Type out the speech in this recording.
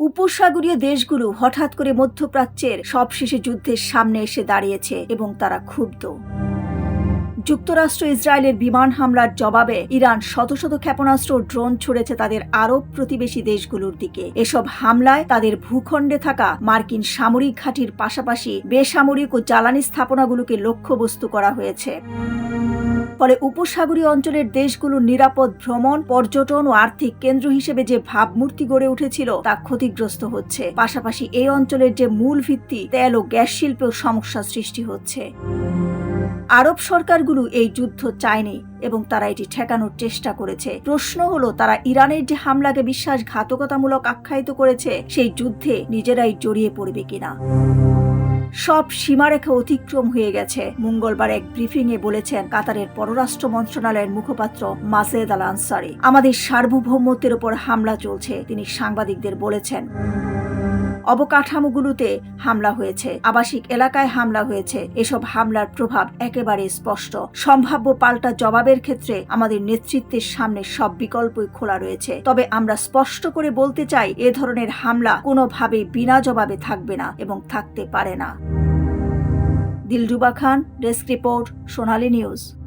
উপসাগরীয় দেশগুলো হঠাৎ করে মধ্যপ্রাচ্যের সবশেষে যুদ্ধের সামনে এসে দাঁড়িয়েছে এবং তারা ক্ষুব্ধ। যুক্তরাষ্ট্র ইসরায়েলের বিমান হামলার জবাবে ইরান শত শত ক্ষেপণাস্ত্র ও ড্রোন ছুড়েছে তাদের আরব প্রতিবেশী দেশগুলোর দিকে। এসব হামলায় তাদের ভূখণ্ডে থাকা মার্কিন সামরিক ঘাঁটির পাশাপাশি বেসামরিক ও জ্বালানি স্থাপনাগুলোকে লক্ষ্যবস্তু করা হয়েছে। ফলে উপসাগরীয় অঞ্চলের দেশগুলোর নিরাপদ ভ্রমণ, পর্যটন ও আর্থিক কেন্দ্র হিসেবে যে ভাবমূর্তি গড়ে উঠেছিল তা ক্ষতিগ্রস্ত হচ্ছে। পাশাপাশি এই অঞ্চলের যে মূল ভিত্তি তেল ও গ্যাস শিল্পেও সমস্যা সৃষ্টি হচ্ছে। আরব সরকারগুলো এই যুদ্ধ চায়নি এবং তারা এটি ঠেকানোর চেষ্টা করেছে। প্রশ্ন হলো, তারা ইরানের যে হামলাকে বিশ্বাসঘাতকতামূলক আখ্যায়িত করেছে সেই যুদ্ধে নিজেরাই জড়িয়ে পড়বে কিনা। সব সীমারেখা অতিক্রম হয়ে গেছে, মঙ্গলবার এক ব্রিফিংয়ে বলেছেন কাতারের পররাষ্ট্র মন্ত্রণালয়ের মুখপাত্র মাসেদ আল আনসারি। আমাদের সার্বভৌমত্বের উপর হামলা চলছে, তিনি সাংবাদিকদের বলেছেন। অবকাঠামোগুলোতে হামলা হয়েছে, আবাসিক এলাকায় হামলা হয়েছে। এসব হামলার প্রভাব একেবারে স্পষ্ট। সম্ভাব্য পাল্টা জবাবের ক্ষেত্রে আমাদের নেতৃত্বের সামনে সব বিকল্পই খোলা রয়েছে। তবে আমরা স্পষ্ট করে বলতে চাই, এ ধরনের হামলা কোনোভাবেই বিনা জবাবে থাকবে না এবং থাকতে পারে না। দিলরুবা খান, ডেস্ক রিপোর্ট, সোনালী নিউজ।